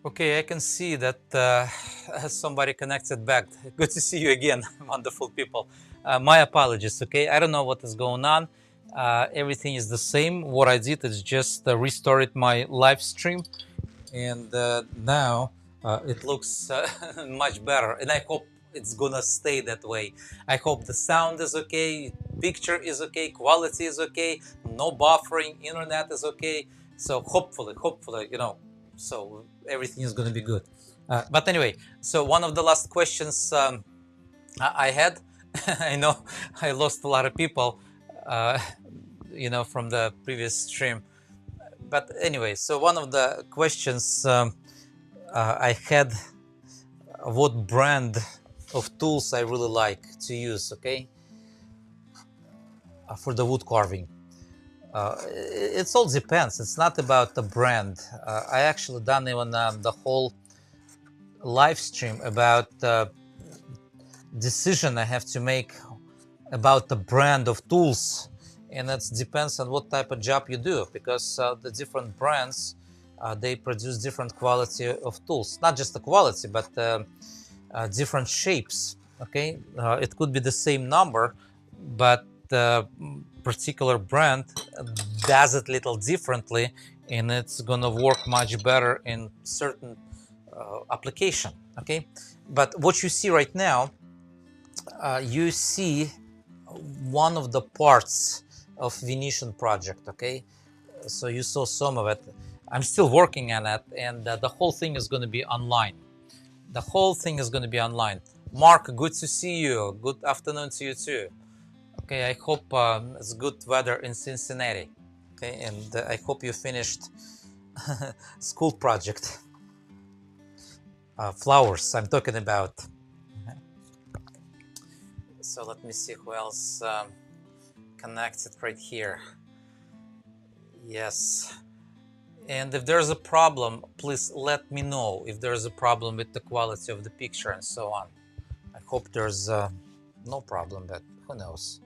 Okay, I can see that somebody connected back. Good to see you again, wonderful people. My apologies, okay? I don't know what is going on. Everything is the same. What I did is just restarted my live stream, and now it looks much better. And I hope it's gonna stay that way. I hope the sound is okay, picture is okay, quality is okay, no buffering, internet is okay. So hopefully, so everything is gonna be good. But anyway, so one of the last questions I had, I know I lost a lot of people, uh, from the previous stream. But anyway, so one of the questions I had, what brand of tools I really like to use, okay, for the wood carving. It all depends. It's not about the brand. I actually done even the whole live stream about decision I have to make about the brand of tools, and it depends on what type of job you do, because the different brands they produce different quality of tools, not just the quality but different shapes. Okay, it could be the same number, but the particular brand does it little differently, and it's gonna work much better in certain application. Okay, but what you see right now, you see one of the parts of Venetian project. Okay, so you saw some of it. I'm still working on it, and the whole thing is going to be online. The whole thing is going to be online. Mark, good to see you. Good afternoon to you too. Okay, I hope it's good weather in Cincinnati. Okay, and I hope you finished school project. Flowers, I'm talking about. So let me see who else connected right here. Yes. And if there's a problem, please let me know if there's a problem with the quality of the picture and so on. I hope there's no problem, but who knows.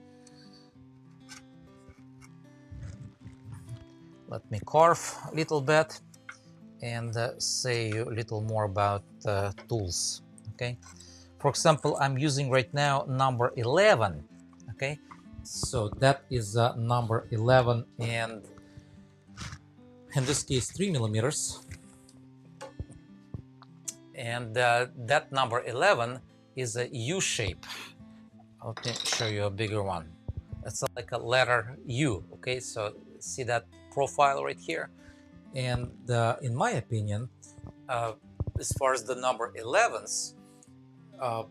Let me carve a little bit and say a little more about tools. Okay, for example, I'm using right now number 11. Okay, so that is number 11, and in this case 3 millimeters, and that number 11 is a U shape. Let me show you a bigger one. It's like a letter U. Okay, so see that profile right here, and in my opinion, uh, as far as the number 11s,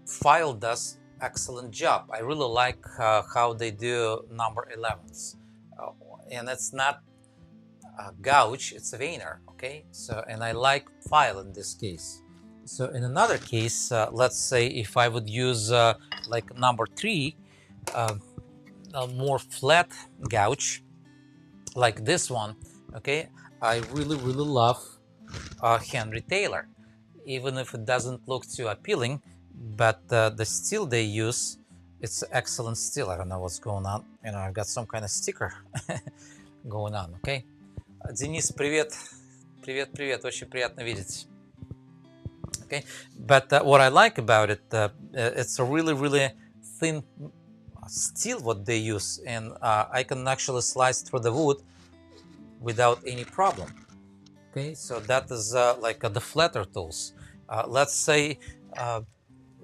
File does excellent job. I really like how they do number 11s, uh, and it's not a gouge, it's a veiner. Okay, so and I like File in this case. So in another case, let's say if I would use like number 3, uh, a more flat gouge like this one. Okay, I really love Henry Taylor, even if it doesn't look too appealing, but the steel they use, it's excellent steel. I don't know what's going on. I've got some kind of sticker going on. Okay, Денис, привет, привет, очень приятно видеть. Okay, but what I like about it, it's a really thin steel what they use, and I can actually slice through the wood without any problem. Okay, so that is like the flatter tools. Let's say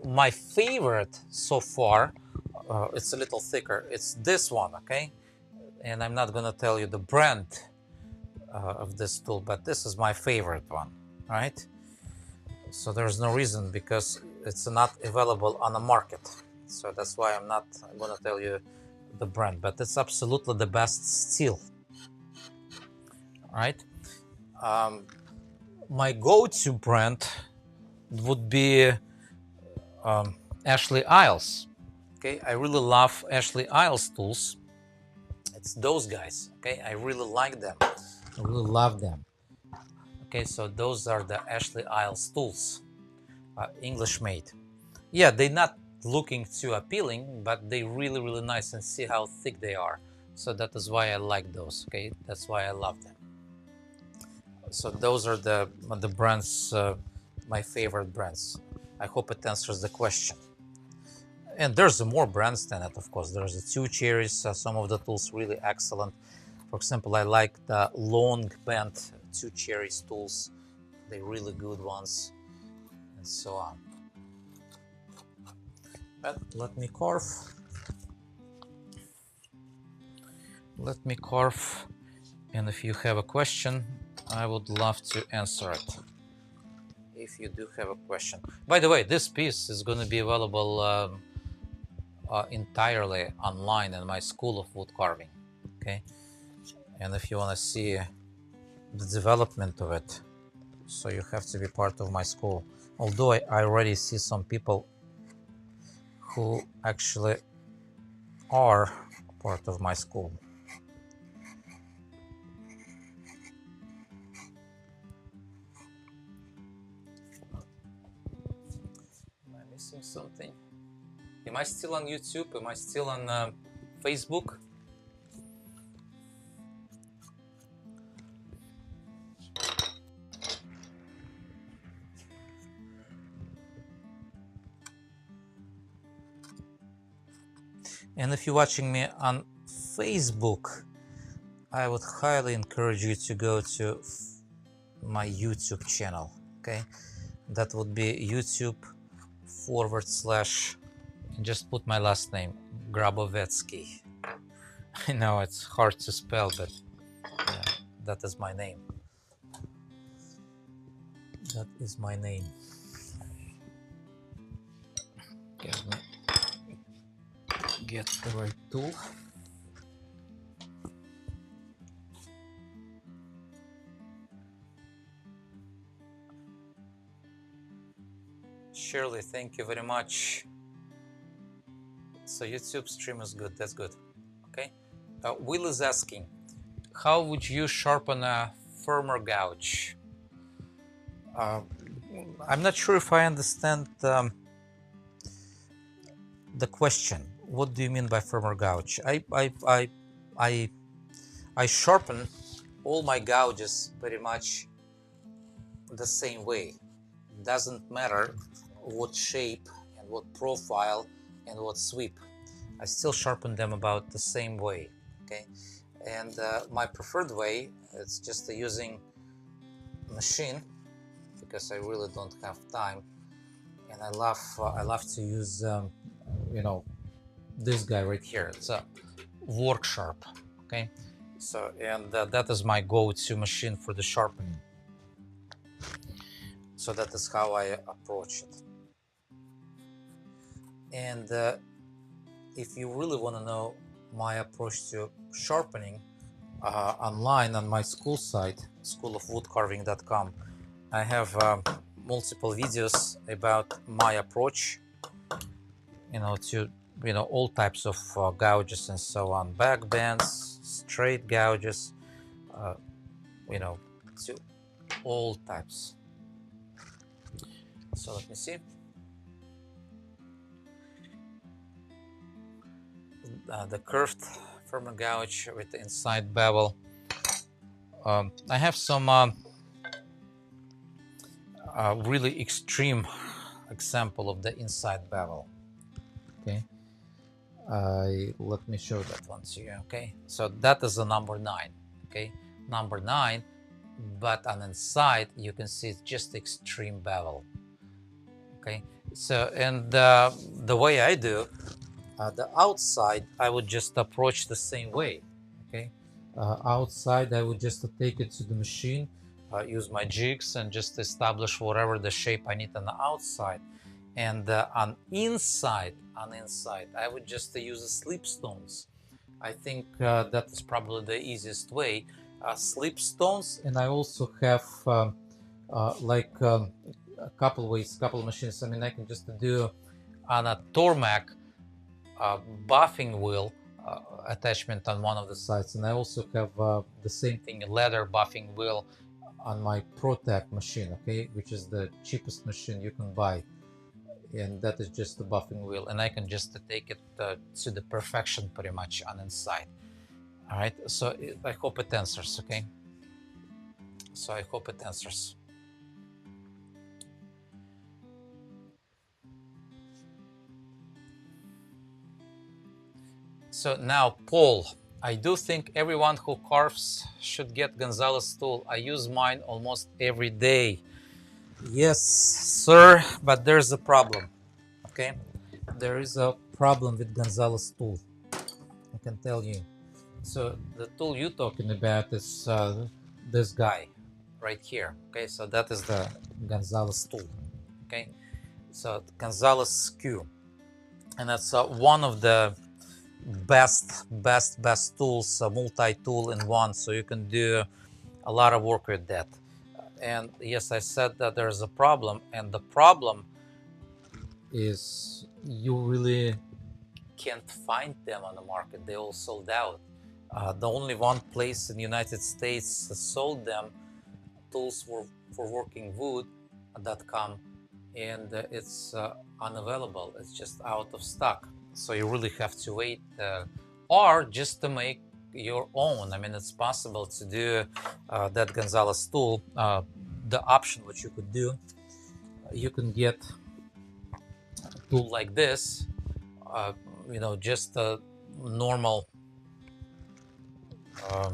my favorite so far, it's a little thicker, it's this one. Okay, and I'm not gonna tell you the brand of this tool, but this is my favorite one, right? So there's no reason, because it's not available on the market, so that's why I'm not gonna tell you the brand, but it's absolutely the best steel, right? My go-to brand would be Ashley Isles. Okay, I really love Ashley Isles tools. It's those guys. Okay, I really like them. I really love them. Okay, so those are the Ashley Isles tools, English made. Yeah, they're not looking too appealing, but they really nice, and see how thick they are. So that is why I like those. Okay, that's why I love them. So those are the brands, my favorite brands. I hope it answers the question. And there's more brands than it, of course. There's the Two Cherries, some of the tools really excellent. For example, I like the long bent Two Cherries tools. They're really good ones, and so on. But let me carve. Let me carve. And if you have a question, I would love to answer it. If you do have a question. By the way, this piece is going to be available entirely online in my School of Wood Carving. Okay. And if you want to see the development of it, so you have to be part of my school. Although I already see some people who actually are part of my school. Am I missing something? Am I still on YouTube? Am I still on Facebook? And if you're watching me on Facebook, I would highly encourage you to go to my YouTube channel. Okay, that would be YouTube / and just put my last name, Grabovetskiy. I know it's hard to spell, but yeah, that is my name. That is my name. Get the right tool. Shirley, thank you very much. So YouTube stream is good. That's good. Okay. Will is asking, how would you sharpen a firmer gouge? I'm not sure if I understand the question. What do you mean by firmer gouge? I sharpen all my gouges pretty much the same way. Doesn't matter what shape and what profile and what sweep. I still sharpen them about the same way. Okay, and my preferred way is just using machine, because I really don't have time, and I love to use this guy right here. It's a Work Sharp. Okay, so and that is my go-to machine for the sharpening. So that is how I approach it. And if you really want to know my approach to sharpening, online on my school site, schoolofwoodcarving.com, I have multiple videos about my approach, to all types of gouges and so on, back bends, straight gouges, to all types. So let me see. The curved firmer gouge with the inside bevel. I have some really extreme example of the inside bevel. Okay, let me show that one to you. Okay, so that is a number 9. Okay, number 9, but on the inside you can see it's just extreme bevel. Okay, so and the way I do the outside, I would just approach the same way. Okay, outside I would just take it to the machine, use my jigs and just establish whatever the shape I need on the outside. And on inside, I would just use slip stones. I think that is probably the easiest way. Slip stones, and I also have a couple ways, couple machines. I mean, I can just do on a Tormac buffing wheel attachment on one of the sides, and I also have the same thing, a leather buffing wheel on my ProTac machine, okay, which is the cheapest machine you can buy, and that is just the buffing wheel, and I can just take it to the perfection pretty much on inside. All right, so I hope it answers. Okay, So I hope it answers. So now, Paul, I do think everyone who carves should get Gonzales tool. I use mine almost every day. Yes, sir, but there's a problem. Okay, there is a problem with Gonzales tool. I can tell you. So the tool you're talking about is this guy right here. Okay, so that is the Gonzales tool. Okay, so Gonzales SKU, and that's one of the best tools, multi-tool in one, so you can do a lot of work with that. And yes, I said that there's a problem, and the problem is you really can't find them on the market. They all sold out. The only one place in the United States that sold them, tools for working wood.com, and it's unavailable. It's just out of stock. So you really have to wait, or just to make your own. I mean, it's possible to do that Gonzales tool. The option which you could do, you can get a tool like this, just a normal, um,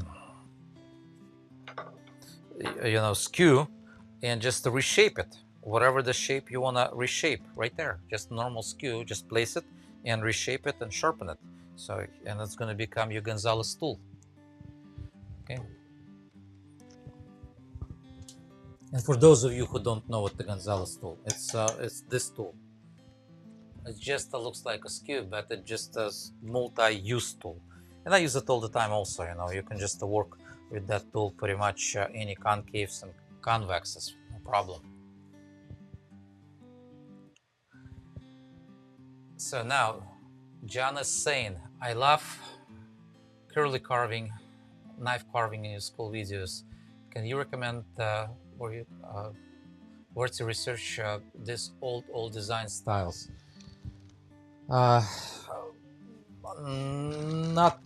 skew, and just to reshape it. Whatever the shape you want to reshape, right there, just normal skew, just place it and reshape it and sharpen it. So, and it's going to become your Gonzales tool. Okay. And for those of you who don't know what the Gonzales tool, it's this tool. It just looks like a skew, but it just does multi-use tool. And I use it all the time also. You can just work with that tool pretty much any concaves and convexes, no problem. So now, John is saying, I love curly carving, knife carving in your school videos. Can you recommend where to research these old design styles? I'm not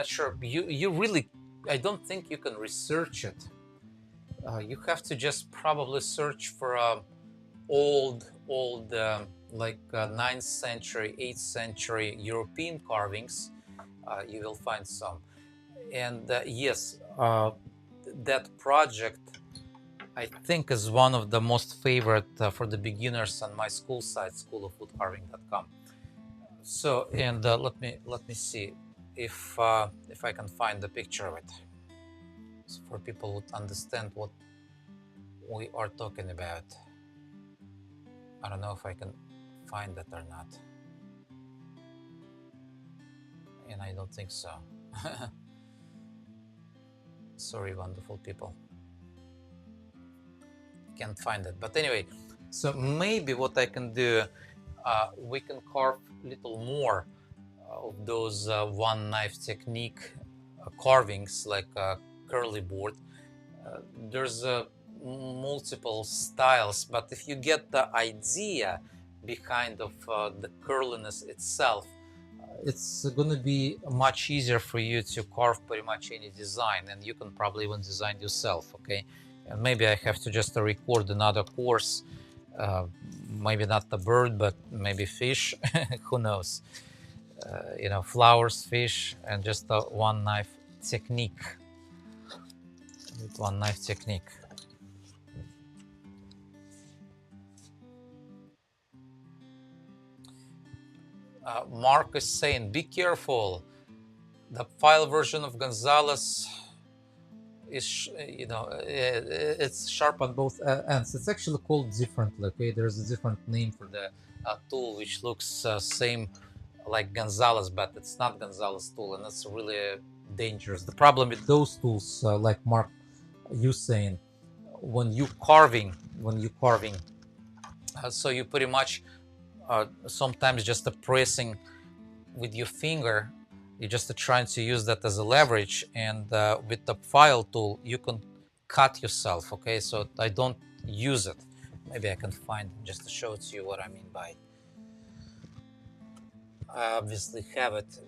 sure. You really, I don't think you can research it. You have to just probably search for old like 9th century, 8th century European carvings. You will find some. And yes, that project I think is one of the most favorite for the beginners on my school site, schoolofwoodcarving.com. So, and let me see if I can find the picture of it, so for people who understand what we are talking about. I don't know if I can find that or not, and I don't think so. Sorry, wonderful people. Can't find it, but anyway, so maybe what I can do, we can carve a little more of those one knife technique carvings, like curly board. There's multiple styles, but if you get the idea behind of the curliness itself, it's going to be much easier for you to carve pretty much any design, and you can probably even design yourself. Okay, and maybe I have to just record another course, maybe not the bird, but maybe fish. Who knows? Flowers, fish, and just one knife technique. With one knife technique. Mark is saying, be careful. The file version of Gonzales is, it's sharp on both ends. It's actually called differently. Okay, there's a different name for the tool, which looks same like Gonzales, but it's not Gonzales tool, and that's really dangerous. The problem with those tools, like Mark, you saying, when you carving, so you pretty much sometimes just pressing with your finger, you're just trying to use that as a leverage, and with the file tool you can cut yourself. Okay, so I don't use it. Maybe I can find it just to show it to you what I mean by it. I obviously have it,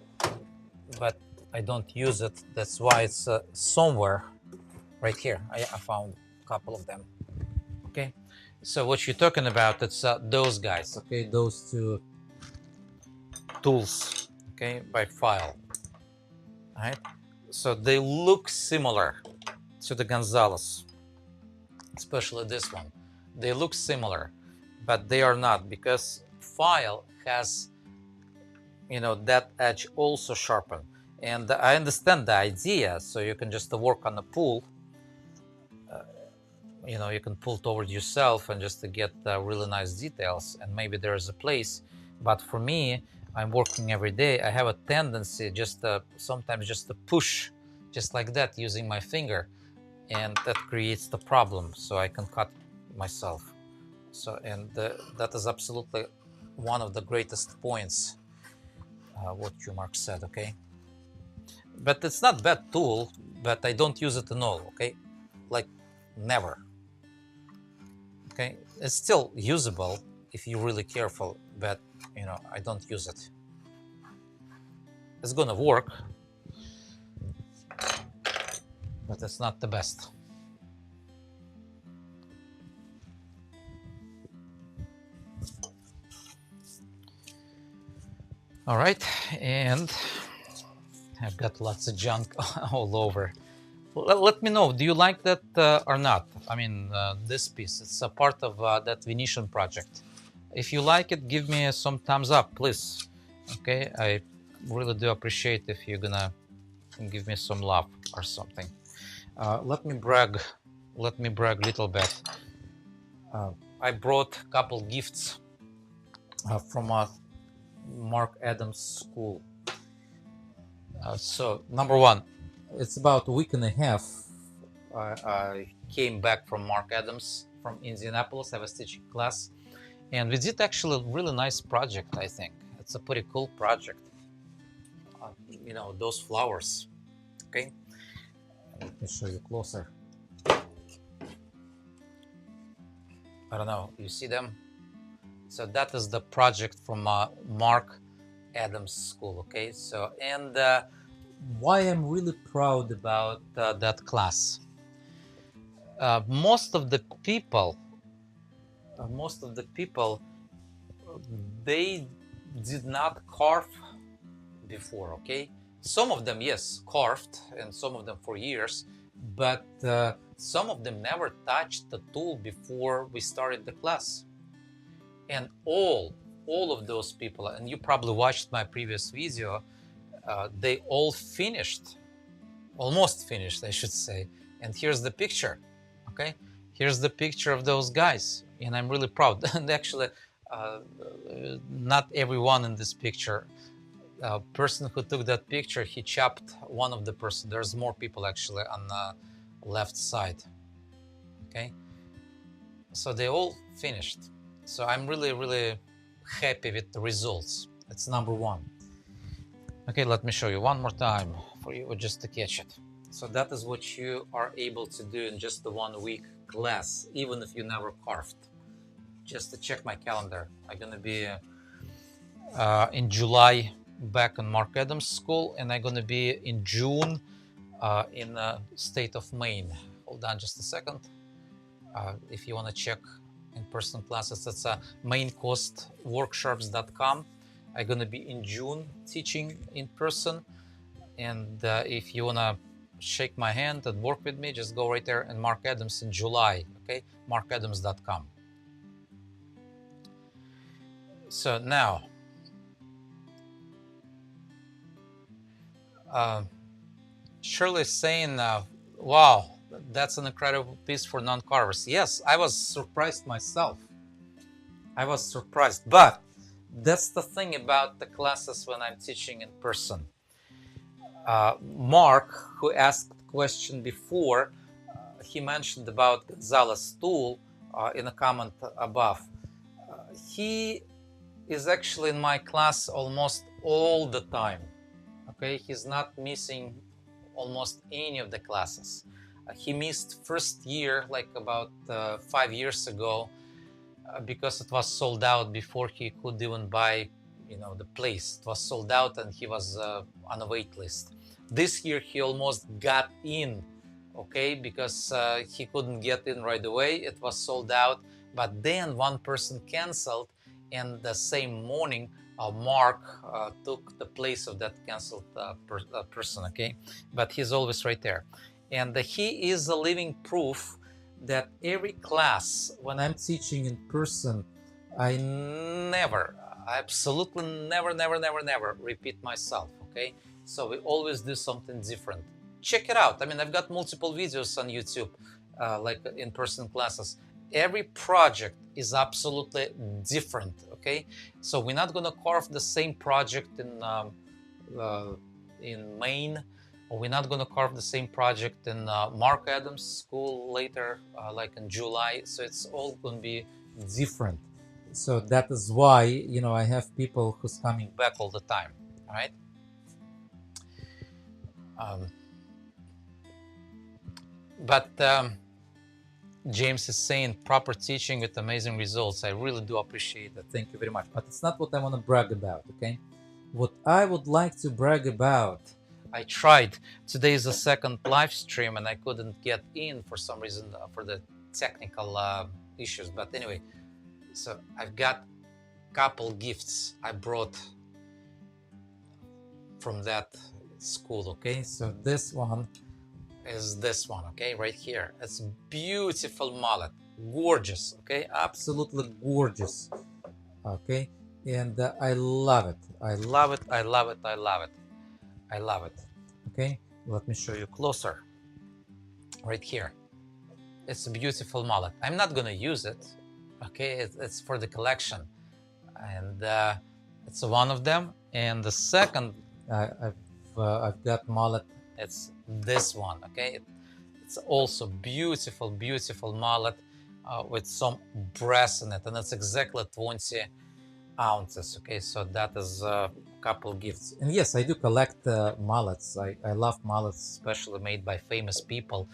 but I don't use it. That's why it's somewhere. right here. I found a couple of them. Okay, so what you're talking about, it's those guys. Okay, those two tools. Okay, by file. All right, so they look similar to the Gonzales, especially this one. They look similar, but they are not, because file has, you know, that edge also sharpened. And I understand the idea, so you can just work on the pull. You know, you can pull toward yourself and just to get really nice details, and maybe there is a place. But for me, I'm working every day. I have a tendency just sometimes just to push just like that using my finger, and that creates the problem, so I can cut myself. So, and that is absolutely one of the greatest points, what you, Mark, said. Okay, but it's not bad tool, but I don't use it at all. Okay, like never. Okay, it's still usable if you're really careful, but you know, I don't use it. It's gonna work, but it's not the best. All right, and I've got lots of junk all over. Let me know, do you like that or not? I mean, this piece, it's a part of that Venetian project. If you like it, give me some thumbs up, please. Okay, I really do appreciate if you're gonna give me some love or something. Let me brag a little bit. I brought a couple gifts from Mark Adams School. So number one, it's about a week and a half. I came back from Mark Adams from Indianapolis. I was teaching class, and we did actually a really nice project. I think it's a pretty cool project. You know, those flowers. Okay, let me show you closer. I don't know, you see them? So that is the project from Mark Adams School. Okay, so, and why I'm really proud about that class. Most of the people, they did not carve before. Okay, some of them, yes, carved, and some of them for years, but some of them never touched the tool before we started the class. And all of those people, and you probably watched my previous video, they all finished, almost finished, I should say. And here's the picture. Okay, here's the picture of those guys, and I'm really proud. And actually, not everyone in this picture, person who took that picture, he chopped one of the person. There's more people actually on the left side. Okay, so they all finished. So I'm really happy with the results. That's number one. Okay, let me show you one more time for you just to catch it. So that is what you are able to do in just the 1 week class, even if you never carved. Just to check my calendar, I'm gonna be in July back in Mark Adams School, and I'm gonna be in June in the state of Maine. Hold on just a second. If you want to check in-person classes, it's maincoastworkshops.com. I'm gonna be in June teaching in person, and if you wanna shake my hand and work with me, just go right there, and Mark Adams in July. Okay, markadams.com. So now, Shirley's saying, wow, that's an incredible piece for non-carvers. Yes, I was surprised myself. I was surprised, but that's the thing about the classes when I'm teaching in person. Mark, who asked the question before, he mentioned about Gonzales tool in a comment above. He is actually in my class almost all the time. Okay, he's not missing almost any of the classes. He missed first year, like about 5 years ago, because it was sold out before he could even buy, you know, the place. It was sold out, and he was on a wait list. This year he almost got in okay, because he couldn't get in right away. It was sold out. But then one person canceled, and the same morning, Mark took the place of that canceled person, okay? But he's always right there. And he is a living proof that every class, when I'm teaching in person, I never, absolutely never repeat myself, okay? So we always do something different. Check it out. I mean, I've got multiple videos on YouTube, like in-person classes. Every project is absolutely different, okay? So we're not gonna carve the same project uh, in Maine, or we're not gonna carve the same project in Mark Adams School later, like in July. So it's all gonna be different. So that is why, you know, I have people who's coming back all the time, all right? But James is saying proper teaching with amazing results. I really do appreciate that. Thank you very much. But it's not what I want to brag about, okay? What I would like to brag about, I tried. Today is the second live stream and I couldn't get in for some reason for the technical issues. But anyway, so I've got a couple gifts I brought from that school, okay? So this one is this one, okay, right here. It's beautiful mallet, gorgeous, okay, absolutely gorgeous, okay, and I love it. I love it. I love it. I love it. I love it. Okay, let me show you closer. Right here, it's a beautiful mallet. I'm not gonna use it, okay. It's for the collection, and it's one of them. And the second, I've got mallet. It's this one, okay. It's also beautiful, beautiful mallet with some brass in it, and it's exactly 20 ounces. Okay, so that is a couple gifts. And yes, I do collect mallets. I love mallets, especially made by famous people.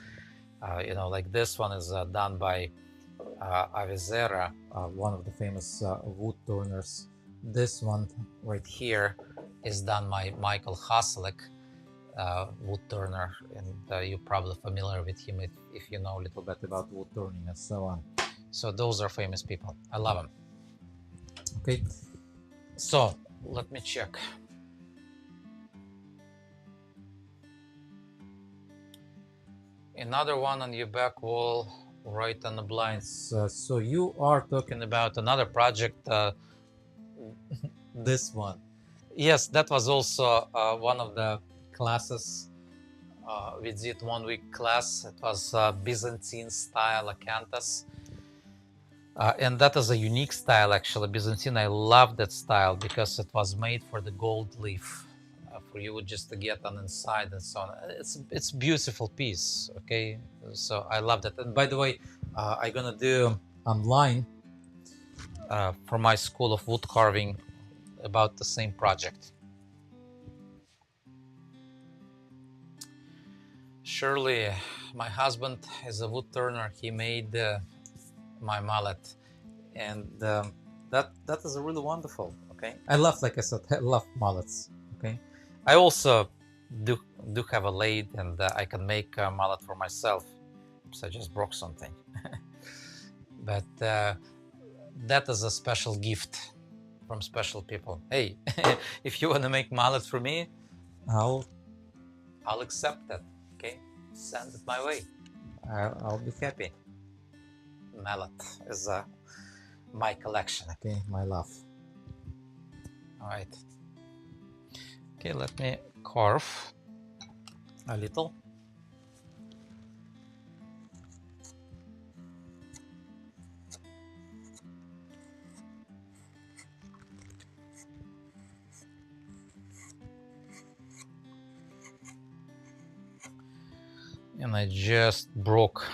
You know, like this one is done by Avizera, one of the famous wood turners. This one right here is done by Michael Haselik, wood turner, and you're probably familiar with him if you know a little bit about wood turning and so on. So those are famous people. I love them. Okay, so let me check. Another one on your back wall, right on the blinds. So you are talking about another project, this one. Yes, that was also one of the classes. We did 1 week class. It was Byzantine style acanthus. And that is a unique style, actually. Byzantine, I love that style because it was made for the gold leaf, for you just to get on inside and so on. It's a beautiful piece, okay? So I love that. And by the way, I'm gonna do online for my school of wood carving about the same project. Surely, my husband is a wood turner. He made my mallet, and that is really wonderful. Okay, I love, like I said, I love mallets. Okay, I also do have a lathe, and I can make a mallet for myself. So I just broke something, but that is a special gift from special people. Hey, if you want to make mallets for me, I'll accept that. Okay, send it my way. I'll be happy. Mallet is my collection. Okay, my love. All right. Okay, let me carve a little. And I just broke,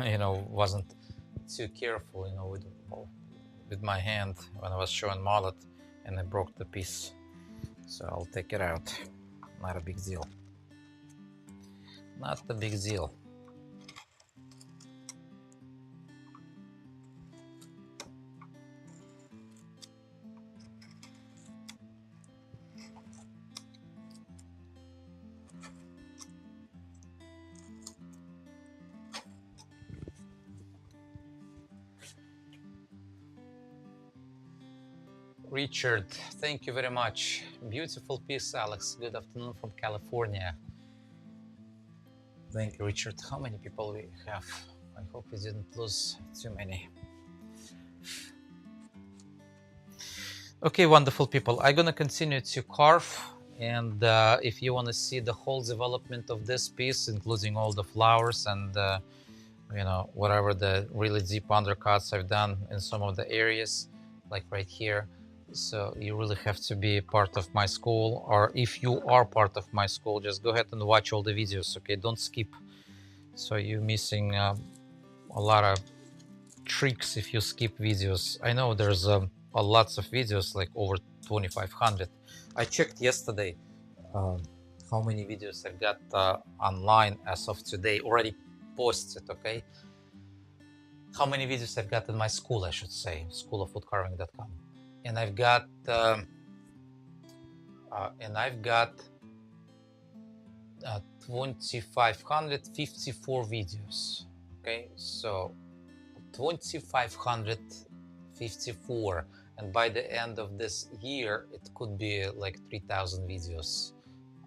you know, wasn't too careful, you know, with my hand when I was showing mallet, and I broke the piece. So I'll take it out. Not a big deal. Not a big deal. Richard, thank you very much. Beautiful piece, Alex. Good afternoon from California. Thank you, Richard. How many people we have? I hope we didn't lose too many. Okay, wonderful people. I'm gonna continue to carve, and if you want to see the whole development of this piece, including all the flowers and you know, whatever the really deep undercuts I've done in some of the areas, like right here. So you really have to be part of my school, or if you are part of my school, just go ahead and watch all the videos, okay? Don't skip. So you're missing a lot of tricks if you skip videos. I know there's lots of videos, like over 2,500. I checked yesterday how many videos I've got online as of today, already posted, okay? How many videos I've got in my school, I should say, schoolofwoodcarving.com. And I've got 2,554 videos. Okay, so 2,554, and by the end of this year, it could be like 3,000 videos.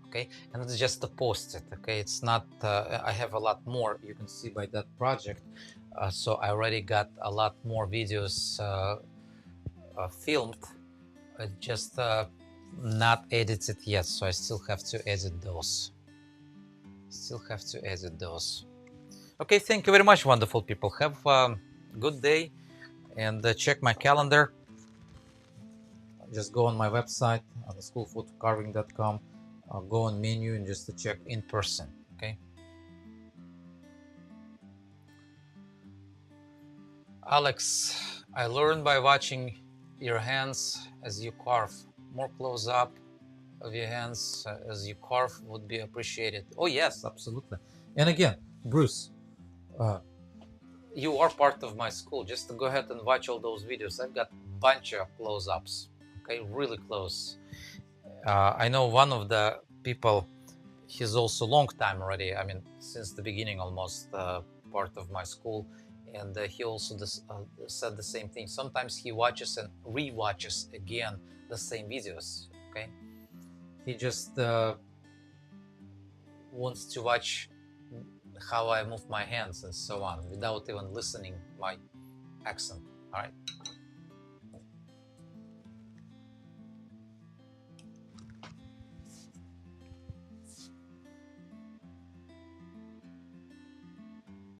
Okay, and it's just to post it. Okay, it's not. I have a lot more. You can see by that project. So I already got a lot more videos filmed, just not edited yet. So I still have to edit those. Okay, thank you very much, wonderful people. Have a good day, and check my calendar. Just go on my website on schoolofwoodcarving.com. Go on menu and just to check in person. Okay. Alex, I learned by watching your hands as you carve. More close up of your hands as you carve would be appreciated. Oh yes, absolutely. And again, Bruce, you are part of my school. Just to go ahead and watch all those videos. I've got a bunch of close-ups. Okay, really close. I know one of the people, he's also long time already, I mean since the beginning almost, part of my school, and he also said the same thing. Sometimes he watches and re-watches again the same videos. Okay, he just wants to watch how I move my hands and so on without even listening my accent. All right.